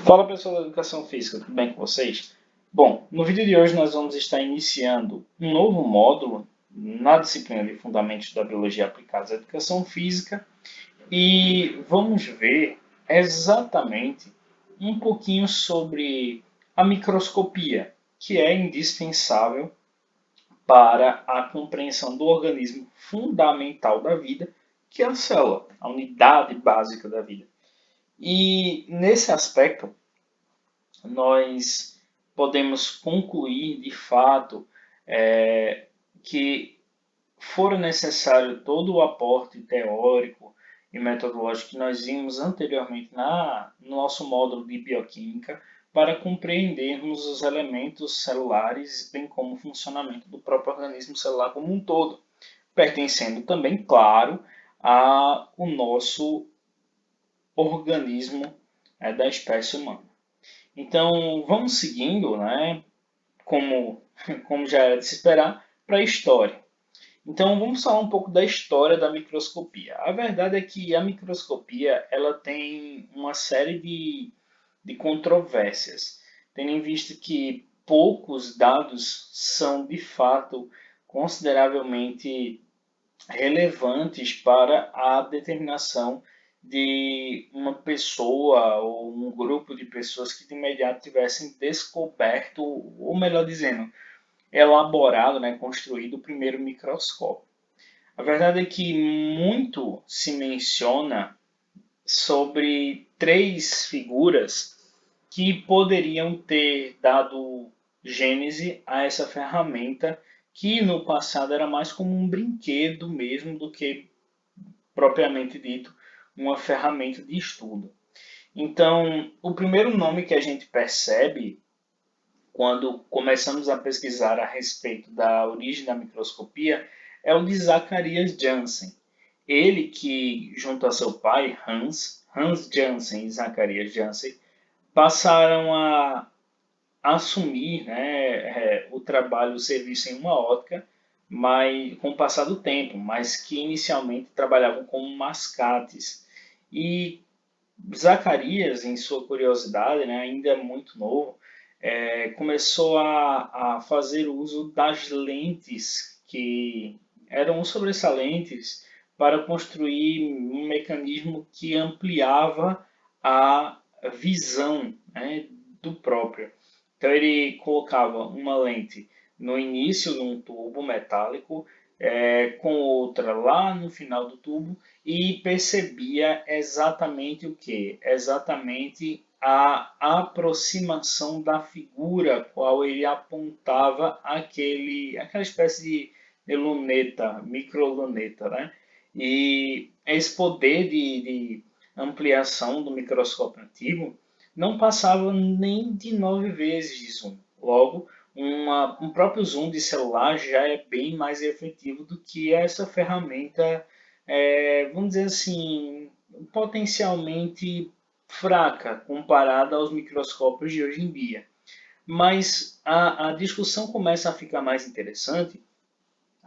Fala pessoal da Educação Física, tudo bem com vocês? Bom, no vídeo de hoje nós vamos estar iniciando um novo módulo na disciplina de Fundamentos da Biologia Aplicados à Educação Física e vamos ver exatamente um pouquinho sobre a microscopia, que é indispensável para a compreensão do organismo fundamental da vida, que é a célula, a unidade básica da vida. E nesse aspecto, nós podemos concluir de fato que for necessário todo o aporte teórico e metodológico que nós vimos anteriormente no nosso módulo de bioquímica para compreendermos os elementos celulares, bem como o funcionamento do próprio organismo celular como um todo, pertencendo também, claro, ao nosso organismo da espécie humana. Então, vamos seguindo, né, como, como já era de se esperar, para a história. Então, vamos falar um pouco da história da microscopia. A verdade é que a microscopia ela tem uma série de controvérsias, tendo em vista que poucos dados são, de fato, consideravelmente relevantes para a determinação de uma pessoa ou um grupo de pessoas que de imediato tivessem descoberto, ou melhor dizendo, elaborado, né, construído o primeiro microscópio. A verdade é que muito se menciona sobre três figuras que poderiam ter dado gênese a essa ferramenta que no passado era mais como um brinquedo mesmo do que propriamente dito uma ferramenta de estudo. Então, o primeiro nome que a gente percebe quando começamos a pesquisar a respeito da origem da microscopia é o de Zacharias Janssen. Ele que, junto a seu pai, Hans Janssen e Zacharias Janssen, passaram a assumir, né, o trabalho, o serviço em uma ótica, mas com o passar do tempo, mas que inicialmente trabalhavam como mascates. E Zacarias, em sua curiosidade, né, ainda muito novo, começou a fazer uso das lentes que eram sobressalentes para construir um mecanismo que ampliava a visão, né, do próprio. Então ele colocava uma lente no início de um tubo metálico, com outra lá no final do tubo e percebia exatamente o que? Exatamente a aproximação da figura qual ele apontava aquela espécie de luneta, microluneta, né? E esse poder de ampliação do microscópio antigo não passava nem de 9 vezes de zoom. Logo, um próprio zoom de celular já é bem mais efetivo do que essa ferramenta, vamos dizer assim, potencialmente fraca comparada aos microscópios de hoje em dia. Mas a discussão começa a ficar mais interessante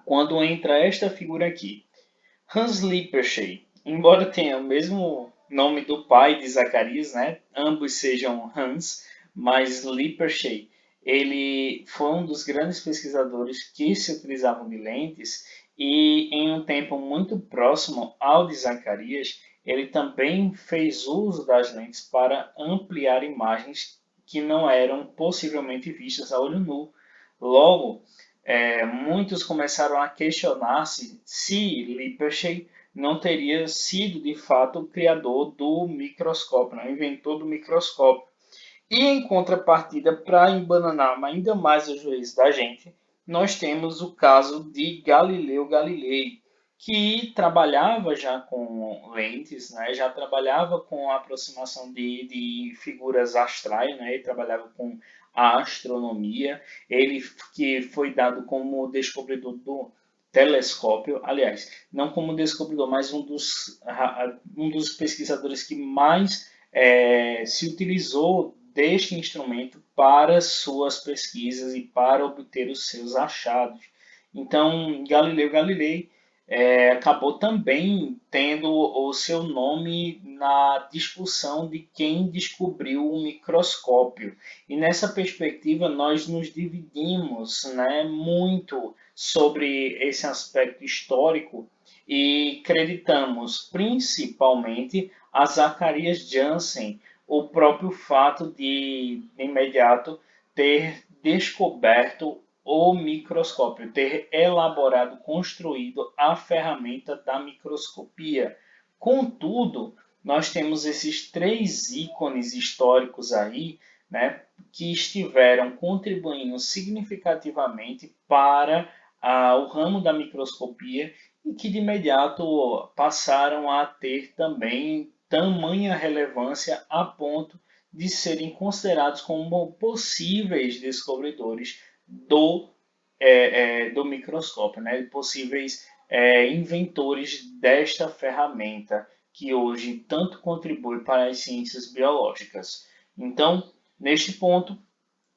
quando entra esta figura aqui. Hans Lippershey, embora tenha o mesmo nome do pai de Zacarias, né? Ambos sejam Hans, mas Lippershey, ele foi um dos grandes pesquisadores que se utilizavam de lentes e em um tempo muito próximo ao de Zacarias, ele também fez uso das lentes para ampliar imagens que não eram possivelmente vistas a olho nu. Logo, muitos começaram a questionar-se se Lippershey não teria sido de fato o criador do microscópio, o inventor do microscópio. E em contrapartida, para embananar ainda mais o juízo da gente, nós temos o caso de Galileu Galilei, que trabalhava já com lentes, né? Já trabalhava com a aproximação de figuras astrais, né? Ele trabalhava com a astronomia, ele que foi dado como descobridor do telescópio, aliás, não como descobridor, mas um dos pesquisadores que mais se utilizou deste instrumento para suas pesquisas e para obter os seus achados. Então, Galileu Galilei acabou também tendo o seu nome na discussão de quem descobriu o microscópio. E nessa perspectiva nós nos dividimos, né, muito sobre esse aspecto histórico e creditamos principalmente a Zacarias Jansen o próprio fato de imediato ter descoberto o microscópio, ter elaborado, construído a ferramenta da microscopia. Contudo, nós temos esses três ícones históricos aí, né, que estiveram contribuindo significativamente para o ramo da microscopia e que de imediato passaram a ter também tamanha relevância a ponto de serem considerados como possíveis descobridores do microscópio, né? Possíveis inventores desta ferramenta que hoje tanto contribui para as ciências biológicas. Então, neste ponto,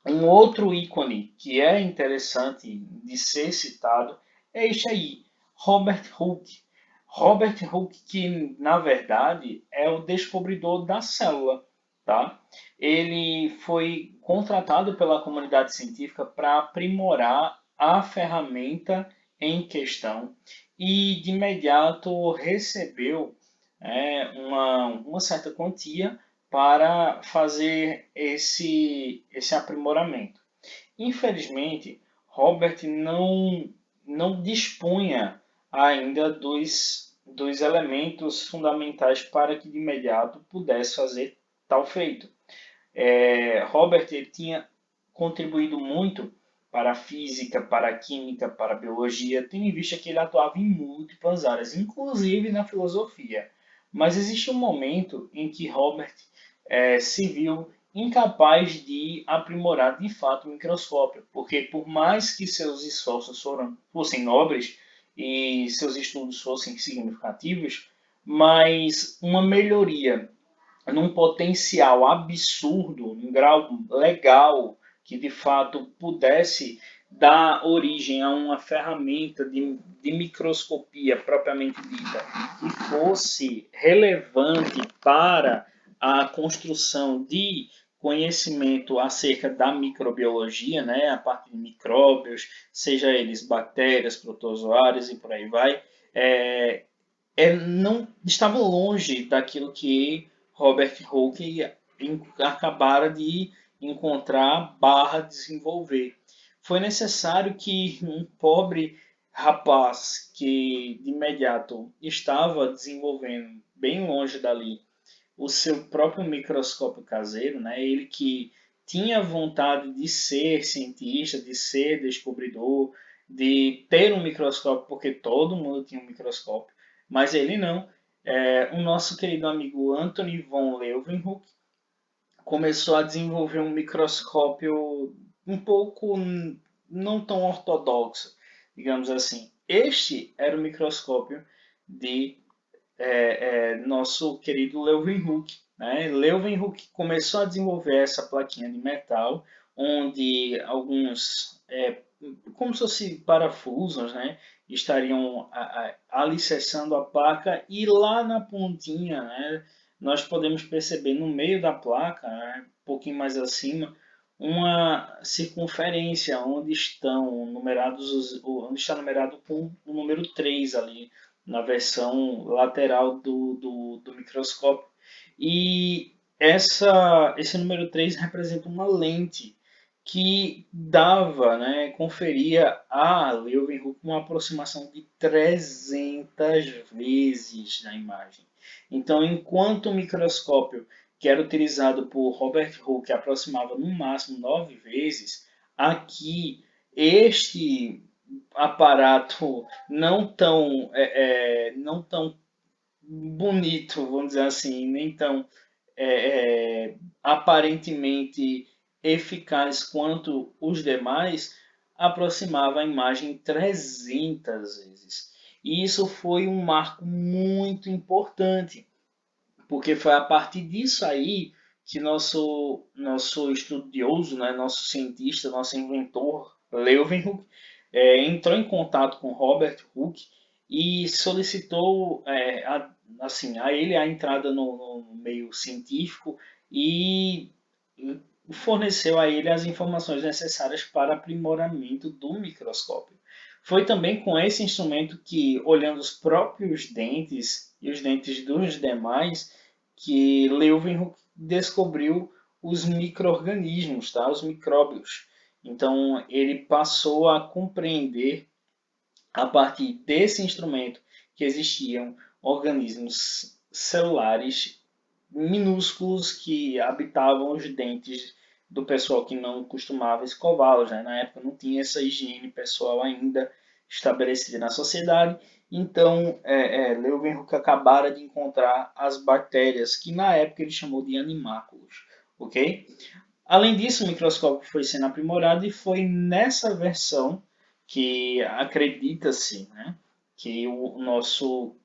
um outro ícone que é interessante de ser citado é este aí, Robert Hooke. Robert Hooke, que na verdade é o descobridor da célula, tá? Ele foi contratado pela comunidade científica para aprimorar a ferramenta em questão e de imediato recebeu uma certa quantia para fazer esse aprimoramento. Infelizmente, Robert não dispunha ainda dos elementos fundamentais para que de imediato pudesse fazer tal feito. Robert ele tinha contribuído muito para a física, para a química, para a biologia, tendo em vista que ele atuava em múltiplas áreas, inclusive na filosofia. Mas existe um momento em que Robert se viu incapaz de aprimorar de fato o microscópio, porque por mais que seus esforços fossem nobres e seus estudos fossem significativos, mas uma melhoria num potencial absurdo, num grau legal, que de fato pudesse dar origem a uma ferramenta de microscopia propriamente dita, que fosse relevante para a construção de conhecimento acerca da microbiologia, né, a parte de micróbios, seja eles bactérias, protozoários e por aí vai, não estava longe daquilo que Robert Hooke acabara de encontrar barra desenvolver. Foi necessário que um pobre rapaz que de imediato estava desenvolvendo bem longe dali o seu próprio microscópio caseiro, né? Ele que tinha vontade de ser cientista, de ser descobridor, de ter um microscópio, porque todo mundo tinha um microscópio, mas ele não. O nosso querido amigo Anthony von Leeuwenhoek começou a desenvolver um microscópio um pouco não tão ortodoxo, digamos assim. Este era o microscópio de nosso querido Leeuwenhoek. Né? Leeuwenhoek começou a desenvolver essa plaquinha de metal, onde alguns, como se fossem parafusos, né, estariam alicerçando a placa e lá na pontinha, né, nós podemos perceber no meio da placa, né, um pouquinho mais acima, uma circunferência onde estão numerados, onde está numerado com o número 3 ali, na versão lateral do microscópio. E esse número 3 representa uma lente que dava, né, conferia a Leeuwenhoek uma aproximação de 300 vezes na imagem. Então, enquanto o microscópio que era utilizado por Robert Hooke aproximava no máximo 9 vezes, aqui este aparato não tão bonito, vamos dizer assim, nem tão aparentemente eficaz quanto os demais, aproximava a imagem 300 vezes. E isso foi um marco muito importante, porque foi a partir disso aí que nosso estudioso, né, nosso cientista, nosso inventor, Leeuwenhoek, entrou em contato com Robert Hooke e solicitou assim, a ele a entrada no meio científico e forneceu a ele as informações necessárias para aprimoramento do microscópio. Foi também com esse instrumento que, olhando os próprios dentes e os dentes dos demais, que Leeuwenhoek descobriu os micro-organismos, tá? Os micróbios. Então, ele passou a compreender, a partir desse instrumento, que existiam organismos celulares minúsculos que habitavam os dentes do pessoal que não costumava escová-los, né? Na época não tinha essa higiene pessoal ainda estabelecida na sociedade. Então, Leeuwenhoek acabara de encontrar as bactérias, que na época ele chamou de animáculos, ok? Além disso, o microscópio foi sendo aprimorado e foi nessa versão que acredita-se, né, que o nosso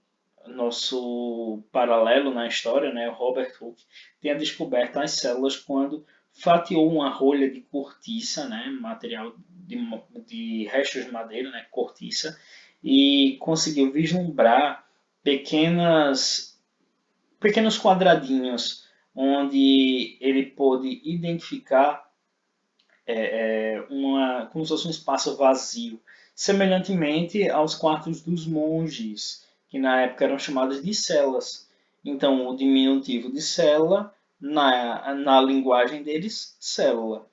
paralelo na história, né, Robert Hooke, tenha descoberto as células quando fatiou uma rolha de cortiça, né, material de restos de madeira, né, cortiça, e conseguiu vislumbrar pequenos quadradinhos onde ele pôde identificar como se fosse um espaço vazio, semelhantemente aos quartos dos monges, que na época eram chamados de celas. Então, o diminutivo de célula, na linguagem deles, célula.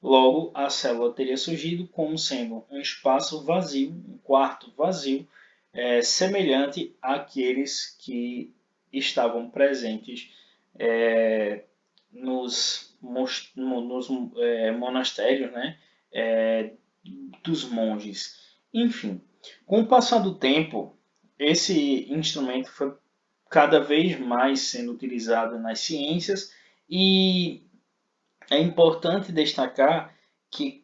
Logo, a célula teria surgido como sendo um espaço vazio, um quarto vazio, semelhante àqueles que estavam presentes é, nos monastérios, né, dos monges. Enfim, com o passar do tempo, esse instrumento foi cada vez mais sendo utilizado nas ciências e é importante destacar que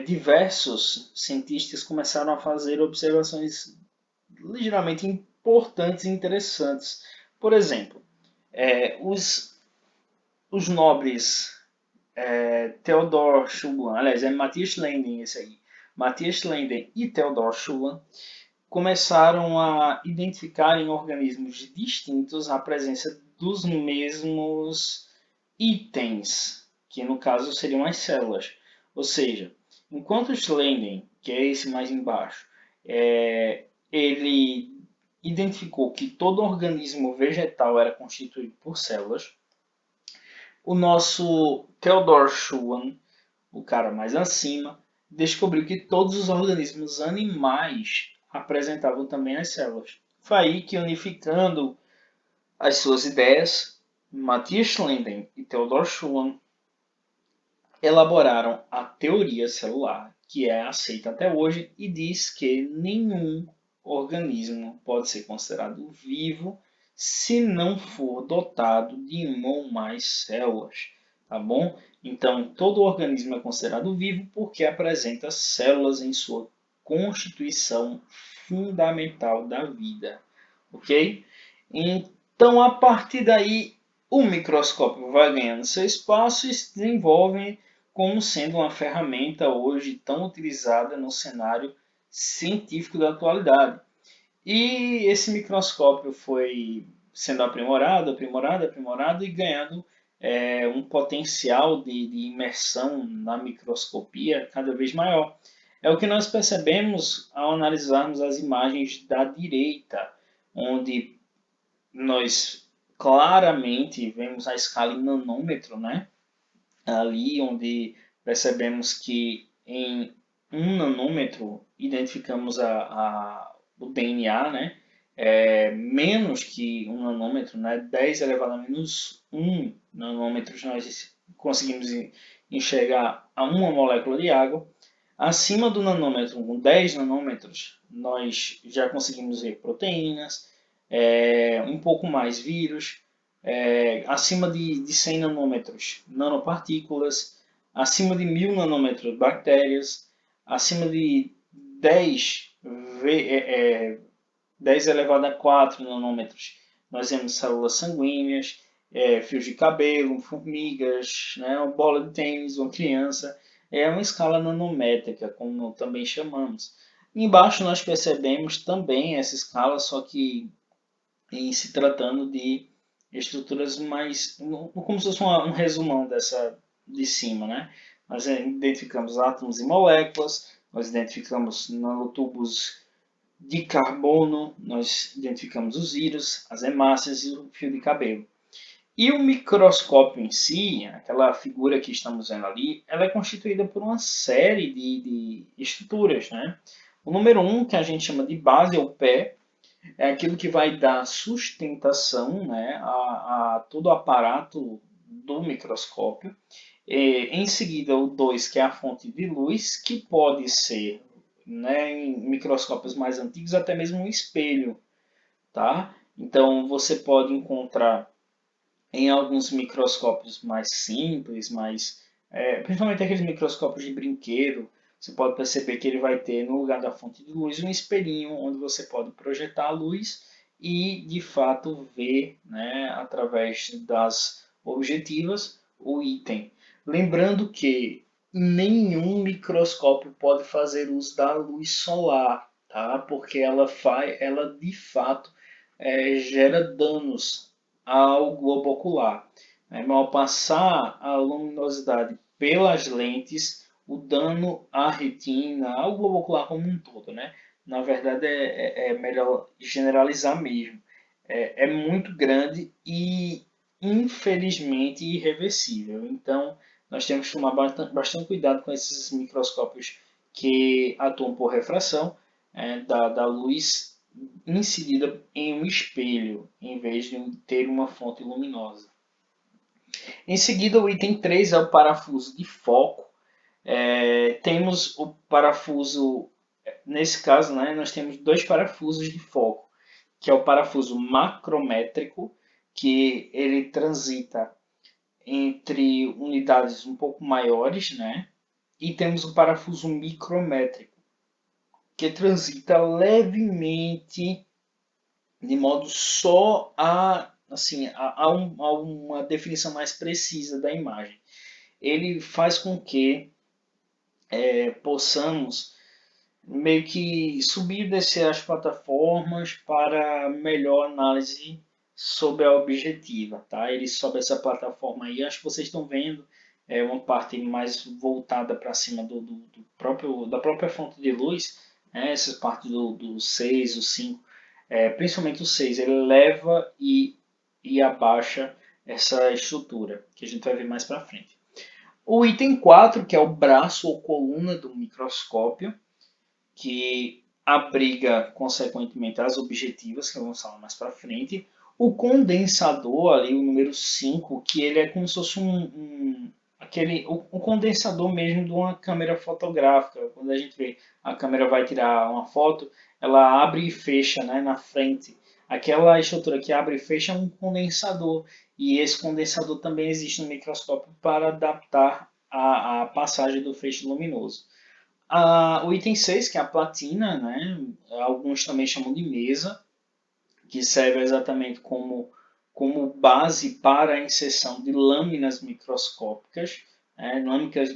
diversos cientistas começaram a fazer observações ligeiramente importantes e interessantes. Por exemplo, os nobres Theodor Schumann, aliás, é Matthias Lenden esse aí, Matthias Lenden e Theodor Schumann começaram a identificar em organismos distintos a presença dos mesmos itens, que no caso seriam as células. Ou seja, enquanto Slenden, que é esse mais embaixo, ele identificou que todo organismo vegetal era constituído por células, o nosso Theodor Schumann, o cara mais acima, descobriu que todos os organismos animais apresentavam também as células. Foi aí que, unificando as suas ideias, Matthias Lenden e Theodor Schumann elaboraram a teoria celular, que é aceita até hoje e diz que nenhum organismo pode ser considerado vivo se não for dotado de uma ou mais células, tá bom? Então, todo organismo é considerado vivo porque apresenta células em sua constituição fundamental da vida, ok? Então, a partir daí, o microscópio vai ganhando seu espaço e se desenvolve como sendo uma ferramenta hoje tão utilizada no cenário científico da atualidade. E esse microscópio foi sendo aprimorado, aprimorado, aprimorado e ganhando um potencial de imersão na microscopia cada vez maior. É o que nós percebemos ao analisarmos as imagens da direita, onde nós claramente vemos a escala em nanômetro, né? Ali onde percebemos que em 1 nanômetro identificamos o DNA, né? Menos que 1 nanômetro, né? 10 elevado a menos 1 nanômetros nós conseguimos enxergar a uma molécula de água. Acima do nanômetro, com 10 nanômetros, nós já conseguimos ver proteínas, um pouco mais vírus, acima de 100 nanômetros, nanopartículas, acima de 1000 nanômetros, bactérias, acima de 10 elevado a 4 nanômetros, nós temos células sanguíneas, fios de cabelo, formigas, né, uma bola de tênis, uma criança. É uma escala nanométrica, como também chamamos. Embaixo nós percebemos também essa escala, só que em se tratando de estruturas mais, como se fosse um resumão dessa de cima, né? Nós identificamos átomos e moléculas, nós identificamos nanotubos de carbono, nós identificamos os vírus, as hemácias e o fio de cabelo. E o microscópio em si, aquela figura que estamos vendo ali, ela é constituída por uma série de estruturas, né? O número um, que a gente chama de base, ou pé, é aquilo que vai dar sustentação, né, a todo o aparato do microscópio. Em seguida, o 2, que é a fonte de luz, que pode ser, né, em microscópios mais antigos, até mesmo um espelho. Tá? Então, você pode encontrar em alguns microscópios mais simples, principalmente aqueles microscópios de brinquedo, você pode perceber que ele vai ter, no lugar da fonte de luz, um espelhinho onde você pode projetar a luz e, de fato, ver, né, através das objetivas o item. Lembrando que nenhum microscópio pode fazer uso da luz solar, tá? Porque ela de fato gera danos ao globo ocular. Ao passar a luminosidade pelas lentes, o dano à retina, ao globo ocular como um todo, né? Na verdade, é melhor generalizar mesmo. É muito grande e, infelizmente, irreversível. Então, nós temos que tomar bastante cuidado com esses microscópios que atuam por refração da luz inserida em um espelho, em vez de ter uma fonte luminosa. Em seguida, o item 3 é o parafuso de foco. Temos o parafuso, nesse caso, né, nós temos dois parafusos de foco, que é o parafuso macrométrico, que ele transita entre unidades um pouco maiores, né? E temos o parafuso micrométrico, que transita levemente de modo só a uma definição mais precisa da imagem. Ele faz com que possamos meio que subir e descer as plataformas para melhor análise sobre a objetiva. Tá? Ele sobe essa plataforma aí, acho que vocês estão vendo, é uma parte mais voltada para cima da própria fonte de luz, né? Essas partes do 6, o 5, principalmente o 6, ele leva e abaixa essa estrutura, que a gente vai ver mais para frente. O item 4, que é o braço ou coluna do microscópio, que abriga, consequentemente, as objetivas, que vamos falar mais para frente. O condensador, ali, o número 5, que ele é como se fosse o condensador mesmo de uma câmera fotográfica. Quando a gente vê a câmera vai tirar uma foto, ela abre e fecha, né, na frente. Aquela estrutura que abre e fecha é um condensador. E esse condensador também existe no microscópio para adaptar a passagem do feixe luminoso. O item 6, que é a platina, né? Alguns também chamam de mesa, que serve exatamente como base para a inserção de lâminas microscópicas,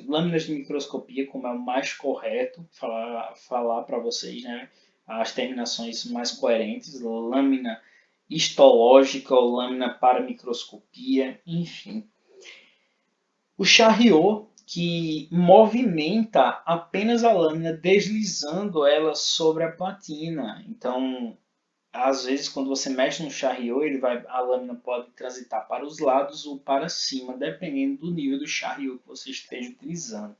lâminas de microscopia, como é o mais correto falar para vocês, né? As terminações mais coerentes, lâmina histológica ou lâmina para microscopia, enfim. O Charriot, que movimenta apenas a lâmina, deslizando ela sobre a platina. Então, às vezes, quando você mexe no Charriot, a lâmina pode transitar para os lados ou para cima, dependendo do nível do Charriot que você esteja utilizando.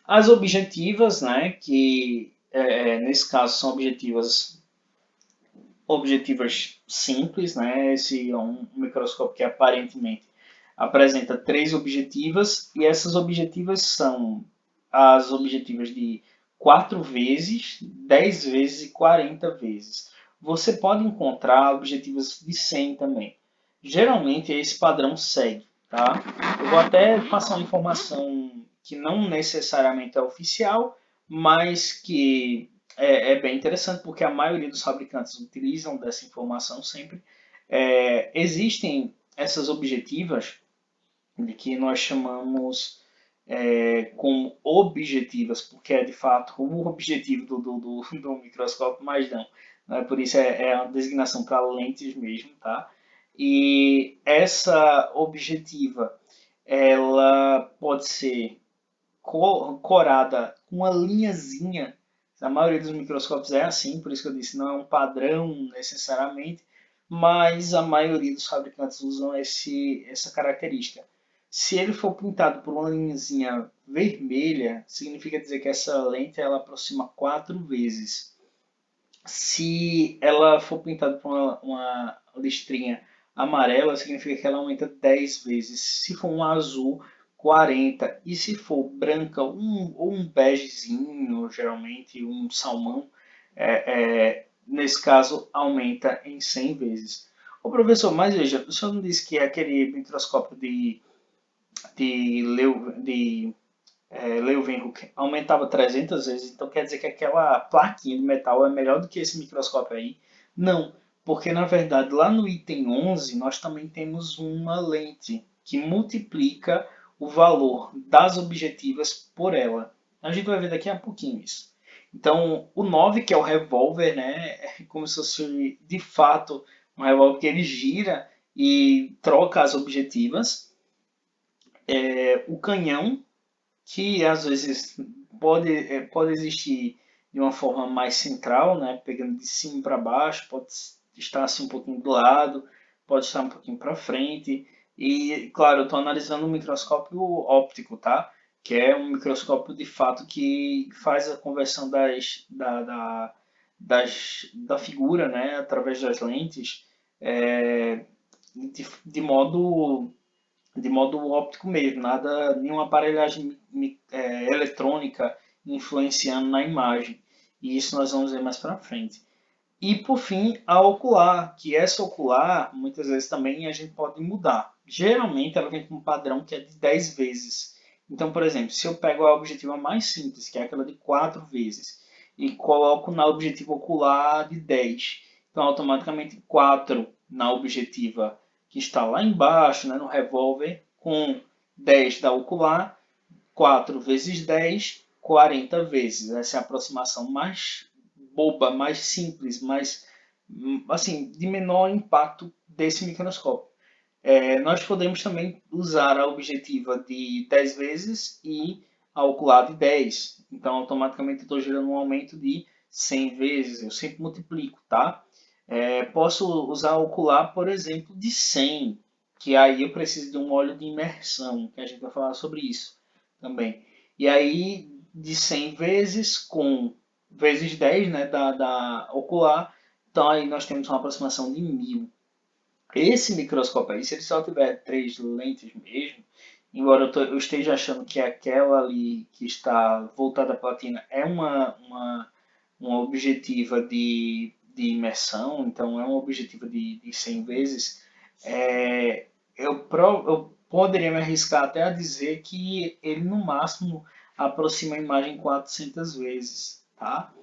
As objetivas, né, que nesse caso são objetivas simples, né? Esse é um microscópio que aparentemente apresenta três objetivas e essas objetivas são as objetivas de 4 vezes, 10 vezes e 40 vezes. Você pode encontrar objetivas de 100 também. Geralmente esse padrão segue, tá? Eu vou até passar uma informação que não necessariamente é oficial, mas que é bem interessante porque a maioria dos fabricantes utilizam dessa informação sempre. Existem essas objetivas de que nós chamamos como objetivas, porque é de fato o objetivo do microscópio, mas não. Né? Por isso é uma designação para lentes mesmo, tá? E essa objetiva, ela pode ser corada com uma linhazinha. A maioria dos microscópios é assim, por isso que eu disse, não é um padrão necessariamente, mas a maioria dos fabricantes usam essa característica. Se ele for pintado por uma linhazinha vermelha, significa dizer que essa lente ela aproxima 4 vezes. Se ela for pintada por uma listrinha amarela, significa que ela aumenta 10 vezes. Se for um azul, 40. E se for branca, ou um begezinho, geralmente um salmão, nesse caso aumenta em 100 vezes. Ô professor, mas veja, o senhor não disse que é aquele microscópio de Leeuwenhoek aumentava 300 vezes, então quer dizer que aquela plaquinha de metal é melhor do que esse microscópio aí? Não, porque na verdade lá no item 11 nós também temos uma lente que multiplica o valor das objetivas por ela. A gente vai ver daqui a pouquinho isso. Então, o 9, que é o revólver, né, é como se fosse de fato um revólver que ele gira e troca as objetivas. O canhão, que às vezes pode existir de uma forma mais central, né, pegando de cima para baixo, pode estar assim um pouquinho do lado, pode estar um pouquinho para frente. E, claro, eu estou analisando um microscópio óptico, tá? Que é um microscópio de fato que faz a conversão da figura, né, através das lentes, é, de modo óptico mesmo, nada, nenhuma aparelhagem eletrônica influenciando na imagem. E isso nós vamos ver mais para frente. E por fim, a ocular, que essa ocular, muitas vezes também a gente pode mudar. Geralmente ela vem com um padrão que é de 10 vezes. Então, por exemplo, se eu pego a objetiva mais simples, que é aquela de 4 vezes, e coloco na objetiva ocular de 10, então automaticamente 4 na objetiva que está lá embaixo, né, no revólver, com 10 da ocular, 4 vezes 10, 40 vezes. Essa é a aproximação mais boba, mais simples, mais assim, de menor impacto desse microscópio. Nós podemos também usar a objetiva de 10 vezes e a ocular de 10. Então, automaticamente, eu estou gerando um aumento de 100 vezes. Eu sempre multiplico, tá? Posso usar a ocular, por exemplo, de 100, que aí eu preciso de um óleo de imersão, que a gente vai falar sobre isso também. E aí, de 100 vezes com vezes 10, né, da ocular, então aí nós temos uma aproximação de 1000. Esse microscópio aí, se ele só tiver 3 lentes mesmo, embora eu esteja achando que aquela ali que está voltada à platina é uma objetiva de imersão, então é uma objetiva de 100 vezes, eu poderia me arriscar até a dizer que ele no máximo aproxima a imagem 400 vezes, tá?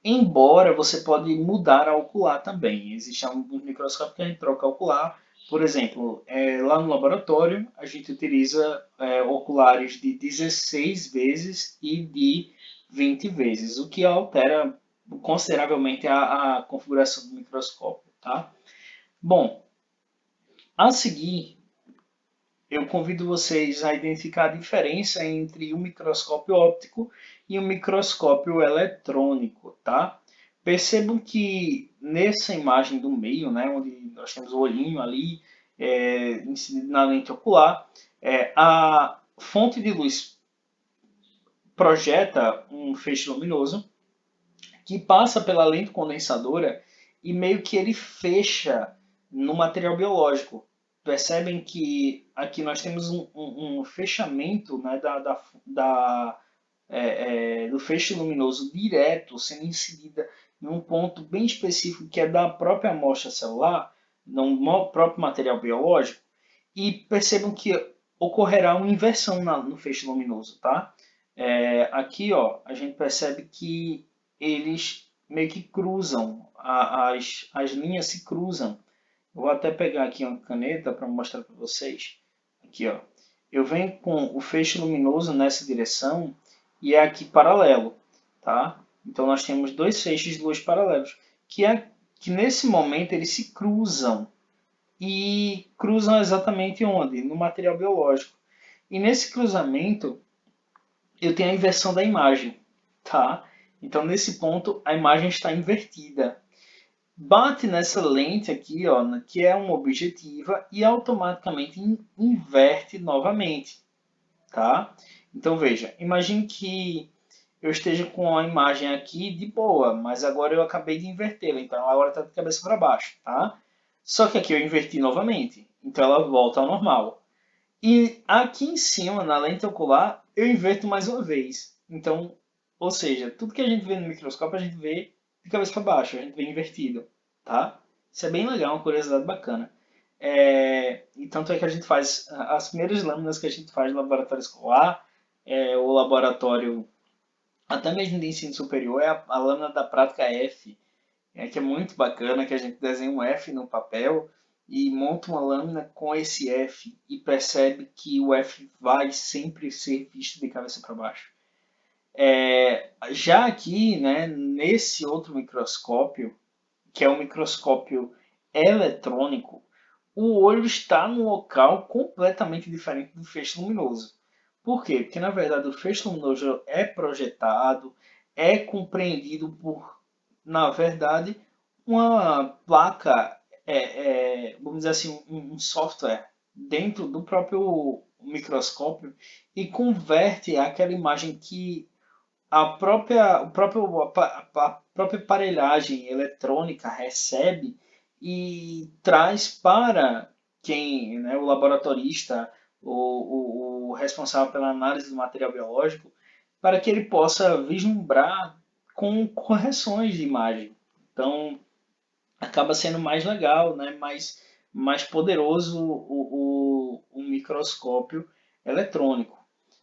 Embora você pode mudar a ocular também. Existe alguns microscópios que a gente troca a ocular. Por exemplo, lá no laboratório a gente utiliza oculares de 16 vezes e de 20 vezes, o que altera consideravelmente a configuração do microscópio. Tá? Bom, a seguir eu convido vocês a identificar a diferença entre o microscópio óptico e o microscópio eletrônico, tá? Percebam que nessa imagem do meio, né, onde nós temos o olhinho ali, incidido na lente ocular, a fonte de luz projeta um feixe luminoso que passa pela lente condensadora e meio que ele fecha no material biológico. Percebem que aqui nós temos um fechamento, né, do feixe luminoso direto sendo incidida em um ponto bem específico que é da própria amostra celular, no próprio material biológico, e percebam que ocorrerá uma inversão no feixe luminoso, tá? Aqui, ó, a gente percebe que eles meio que cruzam, as linhas se cruzam. Eu vou até pegar aqui uma caneta para mostrar para vocês. Aqui, ó. eu venho com o feixe luminoso nessa direção e é aqui paralelo, tá? Então nós temos dois feixes de luz paralelos, que nesse momento eles se cruzam. E cruzam exatamente onde? No material biológico. E nesse cruzamento eu tenho a inversão da imagem, tá? Então nesse ponto a imagem está invertida. Bate nessa lente aqui, ó, que é uma objetiva e automaticamente inverte novamente, tá? Então veja, imagine que eu esteja com a imagem aqui de boa, mas agora eu acabei de invertê-la, então agora está de cabeça para baixo, tá? Só que aqui eu inverti novamente, então ela volta ao normal. E aqui em cima, na lente ocular, eu inverto mais uma vez. Então, ou seja, tudo que a gente vê no microscópio, a gente vê de cabeça para baixo, a gente vê invertido, tá? Isso é bem legal, uma curiosidade bacana. E tanto é que a gente faz, as primeiras lâminas que a gente faz no laboratório escolar, o laboratório, até mesmo de ensino superior, é a lâmina da prática F, que é muito bacana, que a gente desenha um F no papel e monta uma lâmina com esse F e percebe que o F vai sempre ser visto de cabeça para baixo. Já aqui, né, nesse outro microscópio, que é um microscópio eletrônico, o olho está num local completamente diferente do feixe luminoso. Por quê? Porque na verdade o feixe luminoso é projetado, é compreendido por, na verdade, uma placa, vamos dizer assim, um software dentro do próprio microscópio e converte aquela imagem que a própria aparelhagem eletrônica recebe e traz para quem, né, o laboratorista, o responsável pela análise do material biológico, para que ele possa vislumbrar com correções de imagem. Então, acaba sendo mais legal, né, mais poderoso o microscópio eletrônico.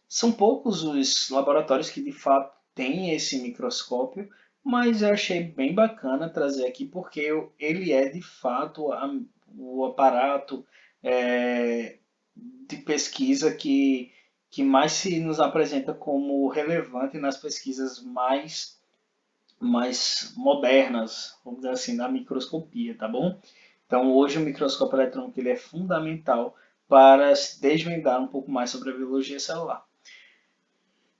São poucos os laboratórios que de fato têm esse microscópio, mas eu achei bem bacana trazer aqui porque ele é de fato o aparato de pesquisa que mais se nos apresenta como relevante nas pesquisas mais modernas, vamos dizer assim, na microscopia, tá bom? Então hoje o microscópio eletrônico ele é fundamental para se desvendar um pouco mais sobre a biologia celular.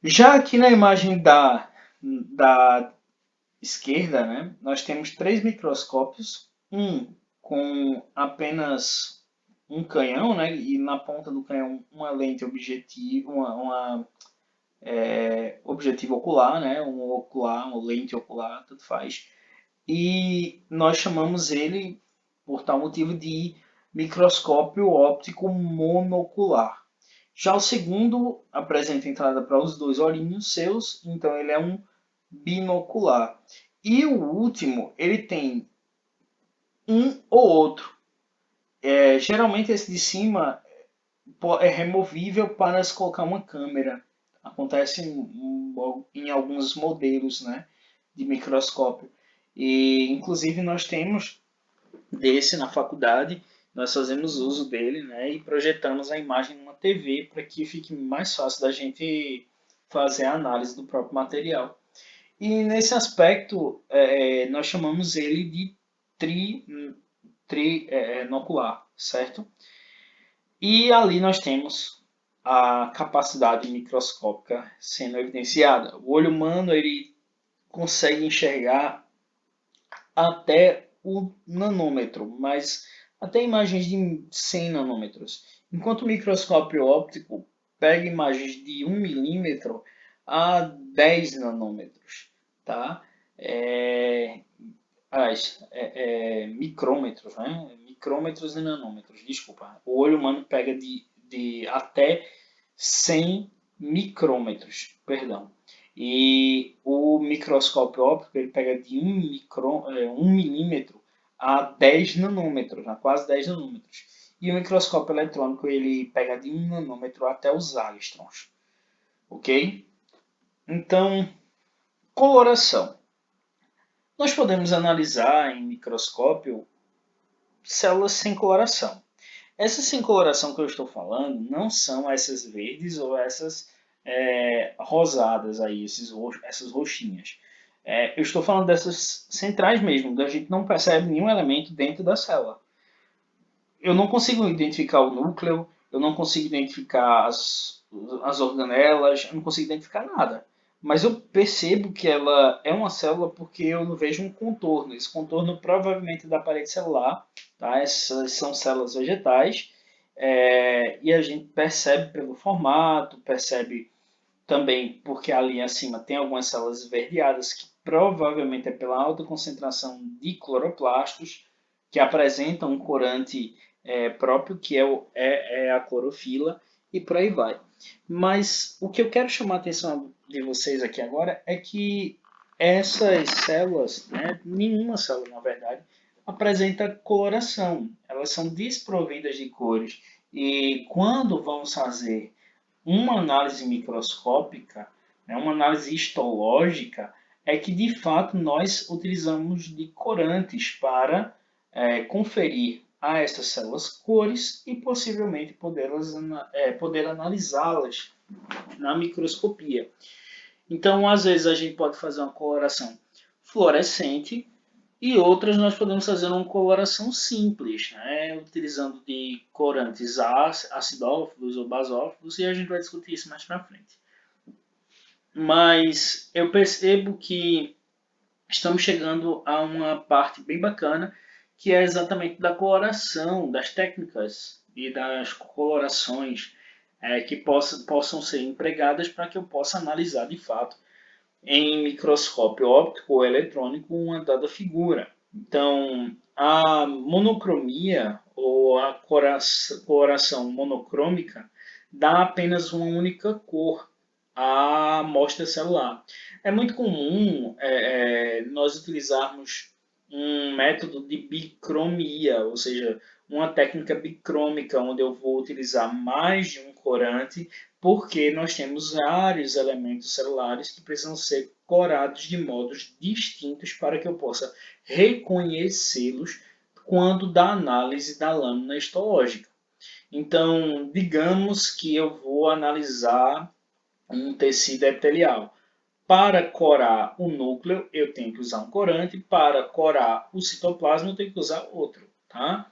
Já aqui na imagem da esquerda, né, nós temos três microscópios, um com apenas um canhão, né, e na ponta do canhão uma lente objetiva, uma objetivo ocular, né, um ocular, uma lente ocular, tudo faz. E nós chamamos ele, por tal motivo, de microscópio óptico monocular. Já o segundo apresenta entrada para os dois olhinhos seus, então ele é um binocular. E o último, ele tem um ou outro. Geralmente esse de cima é removível para se colocar uma câmera. Acontece em alguns modelos, né, de microscópio. E inclusive nós temos desse na faculdade, nós fazemos uso dele, né, e projetamos a imagem numa TV para que fique mais fácil da gente fazer a análise do próprio material. E nesse aspecto, nós chamamos ele de trinocular, certo? E ali nós temos a capacidade microscópica sendo evidenciada. O olho humano ele consegue enxergar até o nanômetro, mas até imagens de 100 nanômetros. Enquanto o microscópio óptico pega imagens de 1 milímetro a 10 nanômetros, tá? Micrômetros, né? Micrômetros e nanômetros, desculpa. O olho humano pega de até 100 micrômetros, perdão. E o microscópio óptico ele pega de 1 milímetro a 10 nanômetros, a quase 10 nanômetros. E o microscópio eletrônico ele pega de 1 nanômetro até os angstroms. Ok? Então, coloração. Nós podemos analisar em microscópio células sem coloração. Essa sem coloração que eu estou falando não são essas verdes ou essas rosadas aí, essas roxinhas. Eu estou falando dessas centrais mesmo, da gente não percebe nenhum elemento dentro da célula. Eu não consigo identificar o núcleo, eu não consigo identificar as organelas, eu não consigo identificar nada. Mas eu percebo que ela é uma célula porque eu vejo um contorno. Esse contorno provavelmente é da parede celular, tá? Essas são células vegetais, e a gente percebe pelo formato, percebe também porque ali acima tem algumas células esverdeadas, que provavelmente é pela alta concentração de cloroplastos, que apresentam um corante próprio, que é a clorofila, e por aí vai. Mas o que eu quero chamar a atenção de vocês aqui agora é que essas células, né, nenhuma célula na verdade, apresenta coloração. Elas são desprovidas de cores. E quando vamos fazer uma análise microscópica, né, uma análise histológica, é que de fato nós utilizamos de corantes para conferir a estas células cores e possivelmente poder analisá-las na microscopia. Então, às vezes, a gente pode fazer uma coloração fluorescente e outras nós podemos fazer uma coloração simples, né? Utilizando de corantes acidófilos ou basófilos, e a gente vai discutir isso mais para frente. Mas eu percebo que estamos chegando a uma parte bem bacana, que é exatamente da coloração, das técnicas e das colorações que possam ser empregadas para que eu possa analisar de fato em microscópio óptico ou eletrônico uma dada figura. Então, a monocromia ou a coloração monocrômica dá apenas uma única cor à amostra celular. É muito comum nós utilizarmos um método de bicromia, ou seja, uma técnica bicrômica, onde eu vou utilizar mais de um corante, porque nós temos vários elementos celulares que precisam ser corados de modos distintos para que eu possa reconhecê-los quando da análise da lâmina histológica. Então, digamos que eu vou analisar um tecido epitelial. Para corar o núcleo, eu tenho que usar um corante. Para corar o citoplasma, eu tenho que usar outro. Tá?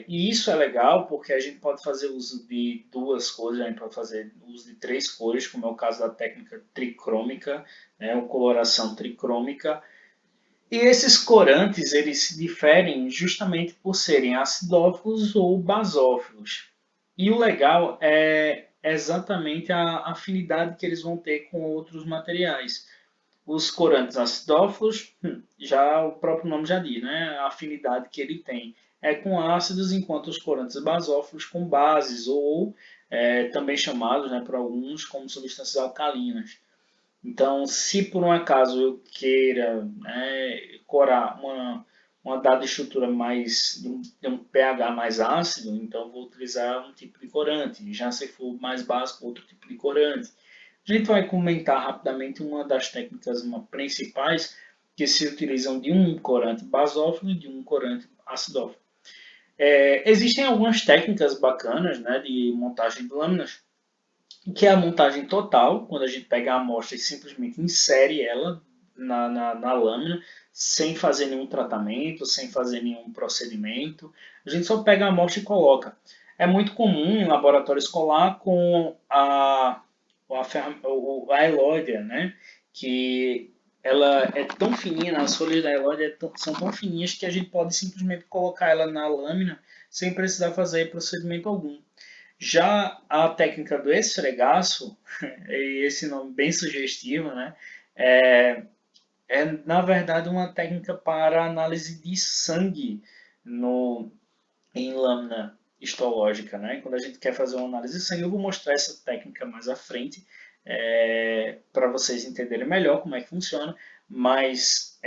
E isso é legal porque a gente pode fazer uso de duas cores, a gente pode fazer uso de três cores, como é o caso da técnica tricrômica, né, ou coloração tricrômica. E esses corantes, eles se diferem justamente por serem acidófilos ou basófilos. E o legal é exatamente a afinidade que eles vão ter com outros materiais. Os corantes acidófilos, já o próprio nome já diz, né? A afinidade que ele tem é com ácidos, enquanto os corantes basófilos com bases, ou também chamados, né, por alguns, como substâncias alcalinas. Então, se por um acaso eu queira, né, corar uma dada estrutura mais de um pH mais ácido, então vou utilizar um tipo de corante. Já se for mais básico, outro tipo de corante. A gente vai comentar rapidamente uma das técnicas principais que se utilizam de um corante basófilo e de um corante acidófilo. Existem algumas técnicas bacanas, né, de montagem de lâminas, que é a montagem total, quando a gente pega a amostra e simplesmente insere ela na lâmina, sem fazer nenhum tratamento, sem fazer nenhum procedimento. A gente só pega a amostra e coloca. É muito comum em laboratório escolar com a elódia, né? Que ela é tão fininha, as folhas da elódia são tão fininhas que a gente pode simplesmente colocar ela na lâmina sem precisar fazer procedimento algum. Já a técnica do esfregaço, esse nome bem sugestivo, né? É, na verdade uma técnica para análise de sangue em lâmina histológica, né? Quando a gente quer fazer uma análise de sangue, eu vou mostrar essa técnica mais à frente para vocês entenderem melhor como é que funciona. Mas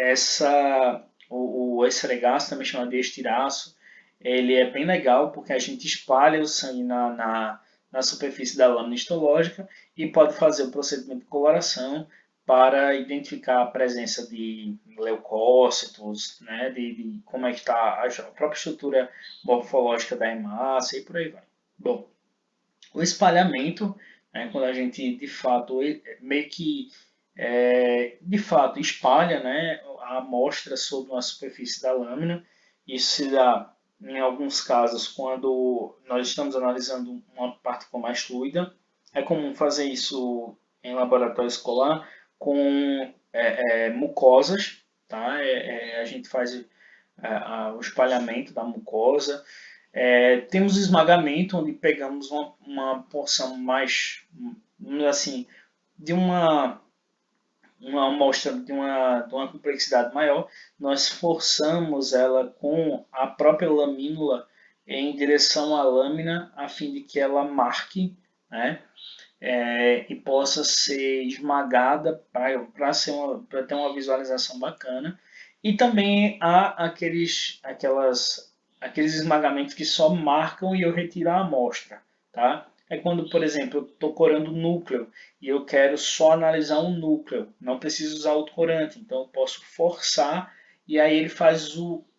o esfregaço, também chamado de estiraço, ele é bem legal porque a gente espalha o sangue na superfície da lâmina histológica e pode fazer o procedimento de coloração para identificar a presença de leucócitos, né, de como é que está a própria estrutura morfológica da hemácia e por aí vai. Bom, o espalhamento, né, quando a gente de fato meio que de fato espalha, né, a amostra sobre uma superfície da lâmina, isso se dá em alguns casos quando nós estamos analisando uma partícula mais fluida. É comum fazer isso em laboratório escolar com mucosas, tá? A gente faz o espalhamento da mucosa. Temos esmagamento, onde pegamos uma porção mais, assim, de uma amostra de uma complexidade maior, nós forçamos ela com a própria lamínula em direção à lâmina, a fim de que ela marque, né, e possa ser esmagada para ter uma visualização bacana. E também há aqueles esmagamentos que só marcam e eu retiro a amostra. Tá? É quando, por exemplo, eu estou corando o núcleo e eu quero só analisar um núcleo, não preciso usar autocorante, então eu posso forçar e aí ele faz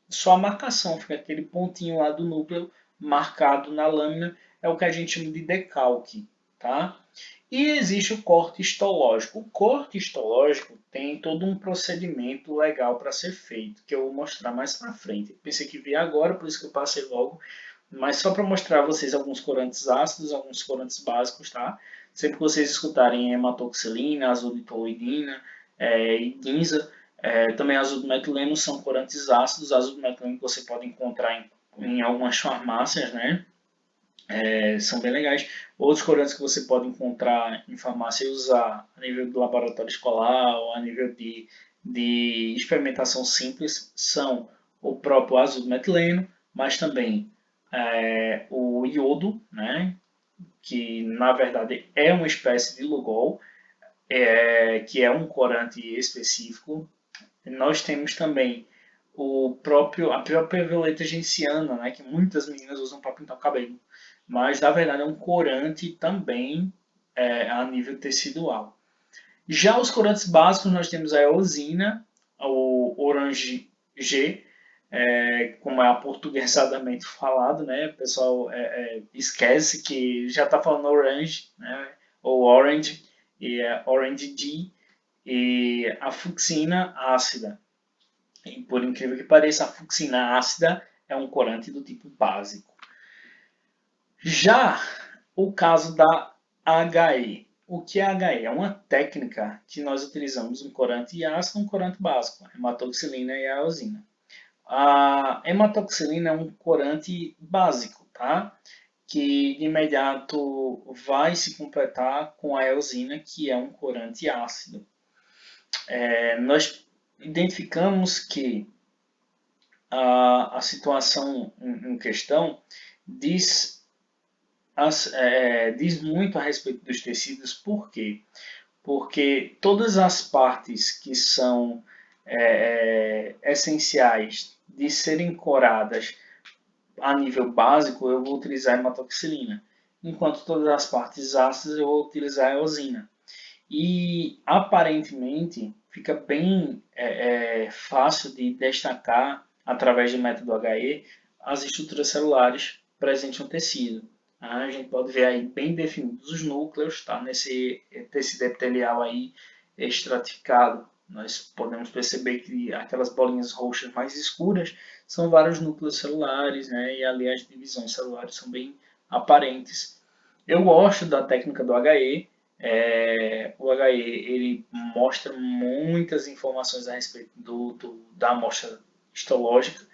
só a marcação, fica aquele pontinho lá do núcleo marcado na lâmina, é o que a gente chama de decalque. Tá? E existe o corte histológico. O corte histológico tem todo um procedimento legal para ser feito, que eu vou mostrar mais para frente. Pensei que via agora, por isso que eu passei logo, mas só para mostrar a vocês alguns corantes ácidos, alguns corantes básicos, tá? Sempre que vocês escutarem hematoxilina, azoditoloidina e guinza, também azodometileno são corantes ácidos. Azodometileno que você pode encontrar em algumas farmácias, né? São bem legais. Outros corantes que você pode encontrar em farmácia e usar a nível do laboratório escolar ou a nível de experimentação simples são o próprio azodometileno, mas também o iodo, né, que na verdade é uma espécie de Lugol, que é um corante específico. Nós temos também a própria violeta genciana, né, que muitas meninas usam para pintar o cabelo, mas na verdade é um corante também a nível tecidual. Já os corantes básicos nós temos a eosina, o Orange G, como é aportuguesadamente falado, né? O pessoal esquece que já está falando orange, né? Ou orange, e é Orange G, e a fucsina ácida. E, por incrível que pareça, a fucsina ácida é um corante do tipo básico. Já o caso da HE. O que é HE? É uma técnica que nós utilizamos um corante ácido e um corante básico, a hematoxilina e a eosina. A hematoxilina é um corante básico, tá? Que de imediato vai se completar com a eosina, que é um corante ácido. Nós identificamos que a situação em questão diz muito a respeito dos tecidos. Por quê? Porque todas as partes que são essenciais de serem coradas a nível básico, eu vou utilizar a hematoxilina, enquanto todas as partes ácidas eu vou utilizar a eosina. E aparentemente fica bem fácil de destacar, através do método HE, as estruturas celulares presentes no tecido. A gente pode ver aí bem definidos os núcleos, tá? Nesse tecido epitelial aí estratificado. Nós podemos perceber que aquelas bolinhas roxas mais escuras são vários núcleos celulares, né? E ali as divisões celulares são bem aparentes. Eu gosto da técnica do HE. O HE ele mostra muitas informações a respeito da amostra histológica,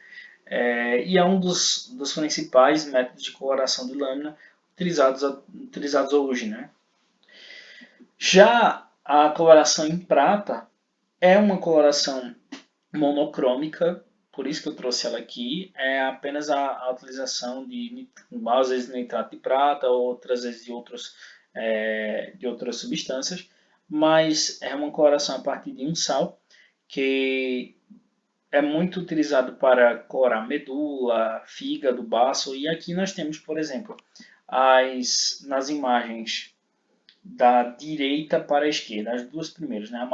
e é um dos principais métodos de coloração de lâmina utilizados hoje. Né? Já a coloração em prata é uma coloração monocrômica, por isso que eu trouxe ela aqui. É apenas a utilização às vezes, nitrato de prata, outras vezes de outras substâncias, mas é uma coloração a partir de um sal que é muito utilizado para colorar medula, fígado, baço. E aqui nós temos, por exemplo, nas imagens da direita para a esquerda, as duas primeiras, né? A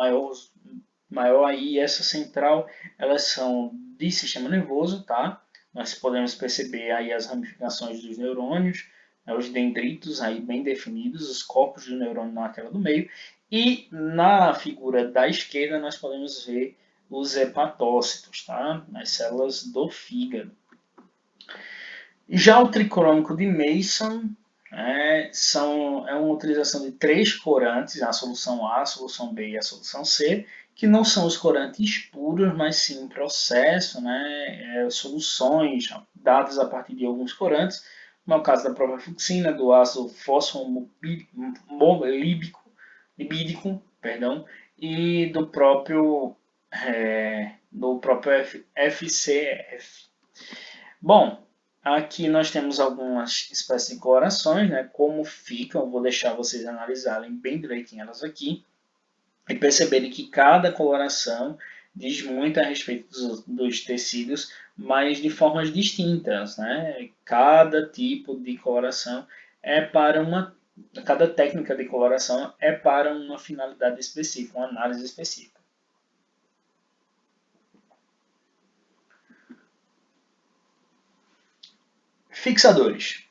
maior aí, essa central, elas são de sistema nervoso, tá? Nós podemos perceber aí as ramificações dos neurônios, né, os dendritos aí bem definidos, os corpos do neurônio naquela do meio, e na figura da esquerda nós podemos ver os hepatócitos, tá? As células do fígado. Já o tricrômico de Mason é uma utilização de três corantes, a solução A, a solução B e a solução C, que não são os corantes puros, mas sim um processo, soluções dadas a partir de alguns corantes, como é o caso da própria fluoxina, do ácido fosfolipídico, perdão, e do próprio FCF. Bom, aqui nós temos algumas espécies de colorações, né? Como ficam, eu vou deixar vocês analisarem bem direitinho elas aqui e perceberem que cada coloração diz muito a respeito dos tecidos, mas de formas distintas, né? Cada tipo de coloração cada técnica de coloração é para uma finalidade específica, uma análise específica. Fixadores.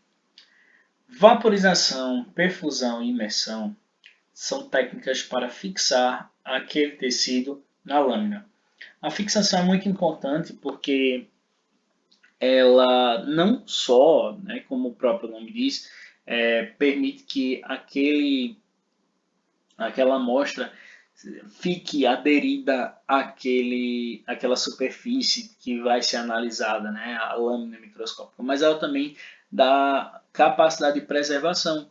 Vaporização, perfusão e imersão são técnicas para fixar aquele tecido na lâmina. A fixação é muito importante porque ela não só, como o próprio nome diz, permite que aquela amostra fique aderida àquela superfície que vai ser analisada, a lâmina microscópica, mas ela também dá capacidade de preservação,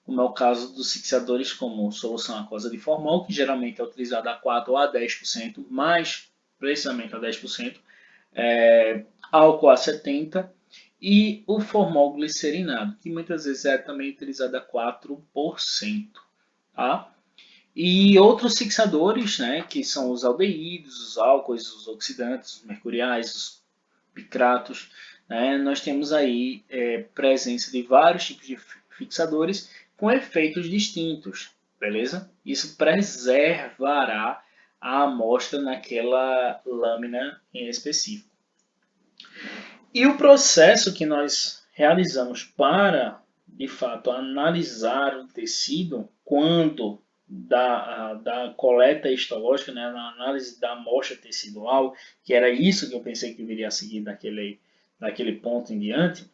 como é o caso dos fixadores como solução aquosa de formol, que geralmente é utilizada a 4 a 10%, mais precisamente a 10%, álcool a 70%, e o formol glicerinado, que muitas vezes é também utilizado a 4%. Tá? E outros fixadores, que são os aldeídos, os álcoois, os oxidantes, os mercuriais, os picratos, nós temos aí presença de vários tipos de fixadores com efeitos distintos, beleza? Isso preservará a amostra naquela lâmina em específico. E o processo que nós realizamos para, de fato, analisar o tecido quando da coleta histológica, na análise da amostra tecidual, que era isso que eu pensei que viria a seguir daquele ponto em diante,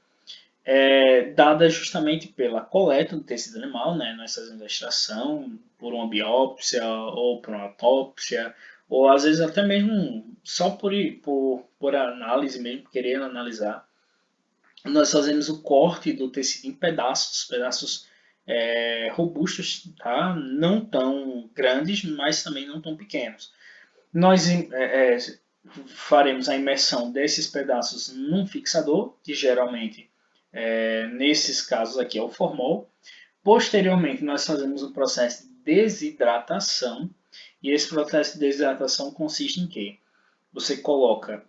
dada justamente pela coleta do tecido animal, nós fazemos a extração por uma biópsia ou por uma autópsia, ou às vezes até mesmo só por análise mesmo, querendo analisar. Nós fazemos o corte do tecido em pedaços robustos, tá? Não tão grandes, mas também não tão pequenos. Nós faremos a imersão desses pedaços num fixador, que geralmente, nesses casos aqui, é o formol. Posteriormente, nós fazemos um processo de desidratação, e esse processo de desidratação consiste em quê? Você coloca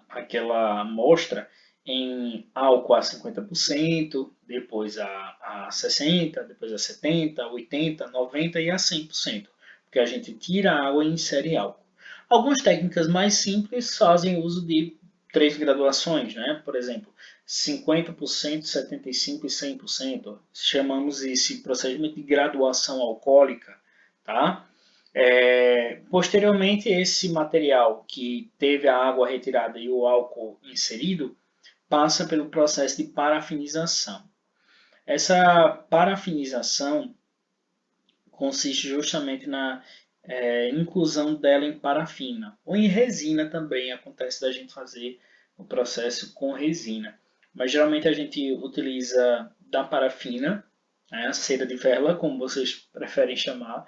aquela amostra em álcool a 50%, depois a 60%, depois a 70%, 80%, 90% e a 100%, porque a gente tira a água e insere álcool. Algumas técnicas mais simples fazem uso de 3 graduações, por exemplo, 50%, 75% e 100%. Chamamos esse procedimento de graduação alcoólica, tá? Posteriormente, esse material que teve a água retirada e o álcool inserido passa pelo processo de parafinização. Essa parafinização consiste justamente na inclusão dela em parafina, ou em resina também, acontece da gente fazer o processo com resina. Mas geralmente a gente utiliza da parafina, a cera de vela, como vocês preferem chamar.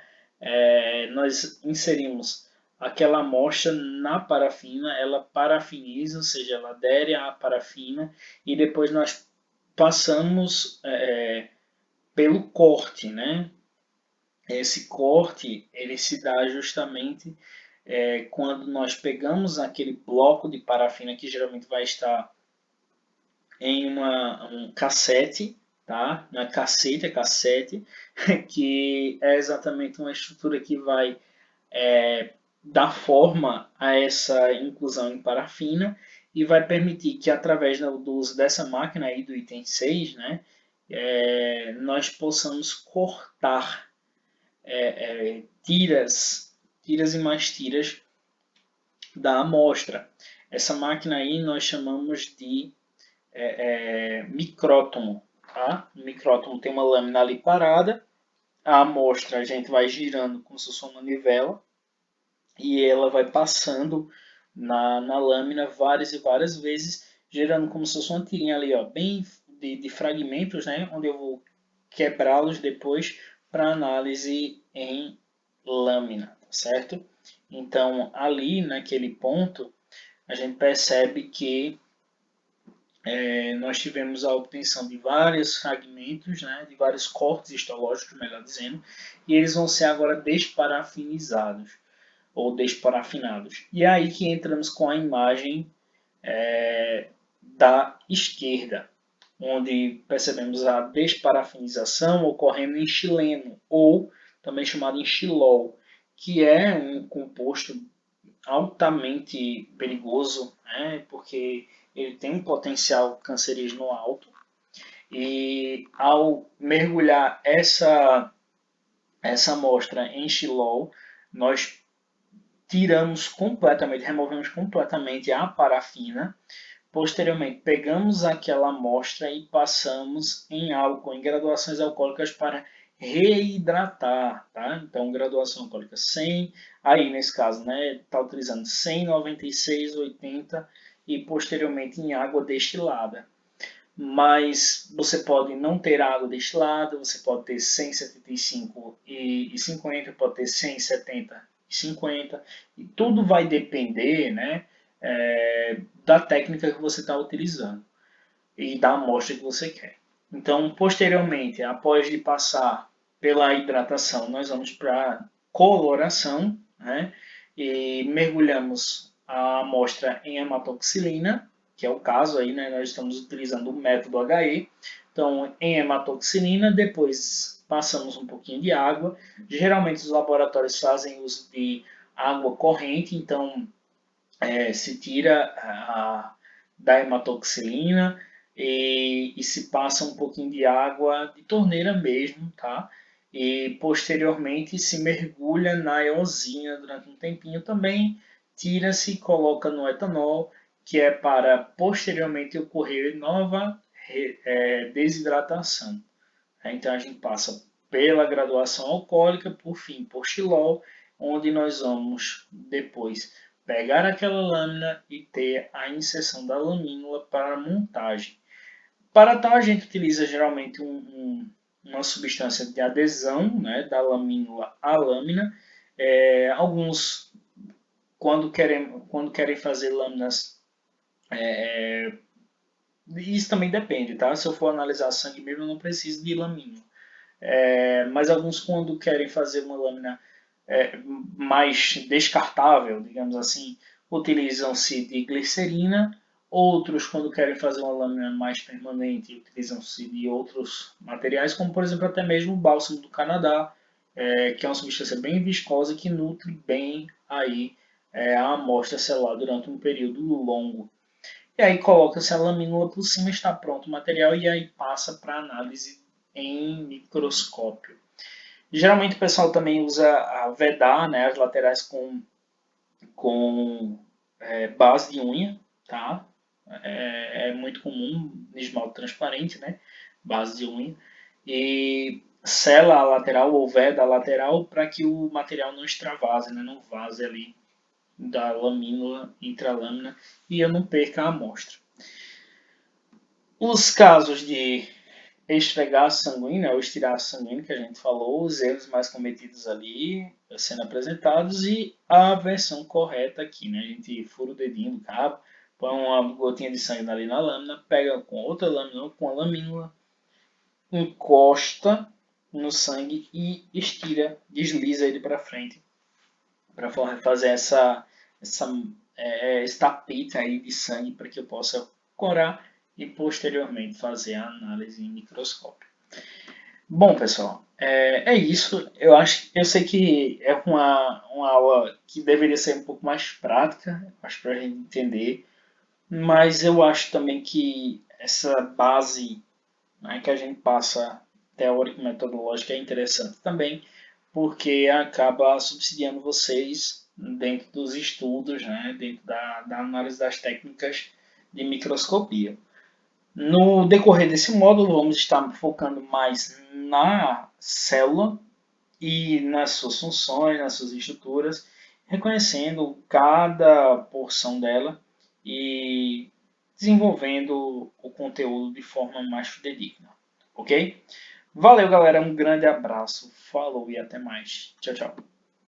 Nós inserimos aquela amostra na parafina, ela parafiniza, ou seja, ela adere à parafina, e depois nós passamos pelo corte, Esse corte ele se dá justamente quando nós pegamos aquele bloco de parafina que geralmente vai estar em um cassete, tá? Não é cacete, é cassete, que é exatamente uma estrutura que vai dar forma a essa inclusão em parafina e vai permitir que, através do uso dessa máquina aí do item 6, né, nós possamos cortar tiras e mais tiras da amostra. Essa máquina aí nós chamamos de micrótomo. Tá? O micrótomo tem uma lâmina ali parada, a amostra a gente vai girando como se fosse uma manivela e ela vai passando na lâmina várias e várias vezes, gerando como se fosse uma tirinha ali, ó, bem de fragmentos, né, onde eu vou quebrá-los depois para análise em lâmina, tá certo? Então, ali naquele ponto, a gente percebe que nós tivemos a obtenção de vários fragmentos, né, de vários cortes histológicos, melhor dizendo, e eles vão ser agora desparafinizados ou desparafinados. E é aí que entramos com a imagem da esquerda, onde percebemos a desparafinização ocorrendo em xileno, ou também chamado em xilol, que é um composto altamente perigoso, né, porque ele tem um potencial cancerígeno alto. E ao mergulhar essa amostra em xilol, nós tiramos completamente, removemos completamente a parafina. Posteriormente, pegamos aquela amostra e passamos em álcool, em graduações alcoólicas para reidratar, tá? Então, graduação alcoólica 100, aí nesse caso, né, está utilizando 100, 96, 80 e posteriormente em água destilada. Mas você pode não ter água destilada, você pode ter 175 e 50, pode ter 170 e 50, e tudo vai depender, né, da técnica que você está utilizando e da amostra que você quer. Então, posteriormente, após de passar pela hidratação, nós vamos para a coloração, né, e mergulhamos a amostra em hematoxilina, que é o caso aí, né, nós estamos utilizando o método HE. Então, em hematoxilina, depois passamos um pouquinho de água. Geralmente os laboratórios fazem uso de água corrente, então se tira da hematoxilina e se passa um pouquinho de água de torneira mesmo, tá? E posteriormente se mergulha na eosina durante um tempinho também, tira-se e coloca no etanol, que é para posteriormente ocorrer nova desidratação. Então a gente passa pela graduação alcoólica, por fim, por xilol, onde nós vamos depois pegar aquela lâmina e ter a inserção da lamínula para a montagem. Para tal, a gente utiliza geralmente uma substância de adesão, né, da lamínula à lâmina. Alguns, quando querem fazer lâminas, isso também depende, tá? Se eu for analisar sangue mesmo, eu não preciso de lamínula. Mas alguns, quando querem fazer uma lâmina mais descartável, digamos assim, utilizam-se de glicerina. Outros, quando querem fazer uma lâmina mais permanente, utilizam-se de outros materiais, como por exemplo até mesmo o bálsamo do Canadá, que é uma substância bem viscosa que nutre bem aí a amostra celular durante um período longo. E aí coloca-se a lamínula por cima, está pronto o material e aí passa para análise em microscópio. Geralmente o pessoal também usa a vedar, né, as laterais com base de unha, tá? É muito comum esmalte transparente, né? Base de unha. E sela a lateral ou veda a lateral para que o material não extravase, né? Não vaze ali da lamínula, entre a lâmina, e eu não perca a amostra. Os casos de esfregar sanguíneo, ou estirar sanguíneo, que a gente falou, os erros mais cometidos ali sendo apresentados e a versão correta aqui, né? A gente fura o dedinho do cabo, põe uma gotinha de sangue ali na lâmina, pega com outra lâmina, com a lamínula, encosta no sangue e estira, desliza ele para frente, para fazer esse tapete aí de sangue para que eu possa corar e posteriormente fazer a análise em microscópio. Bom, pessoal, é isso. Eu sei que é uma aula que deveria ser um pouco mais prática, acho para a gente entender, mas eu acho também que essa base, né, que a gente passa teórica e metodológica é interessante também, porque acaba subsidiando vocês dentro dos estudos, né, dentro da análise das técnicas de microscopia. No decorrer desse módulo, vamos estar focando mais na célula e nas suas funções, nas suas estruturas, reconhecendo cada porção dela e desenvolvendo o conteúdo de forma mais fidedigna, ok? Valeu, galera, um grande abraço, falou e até mais. Tchau, tchau.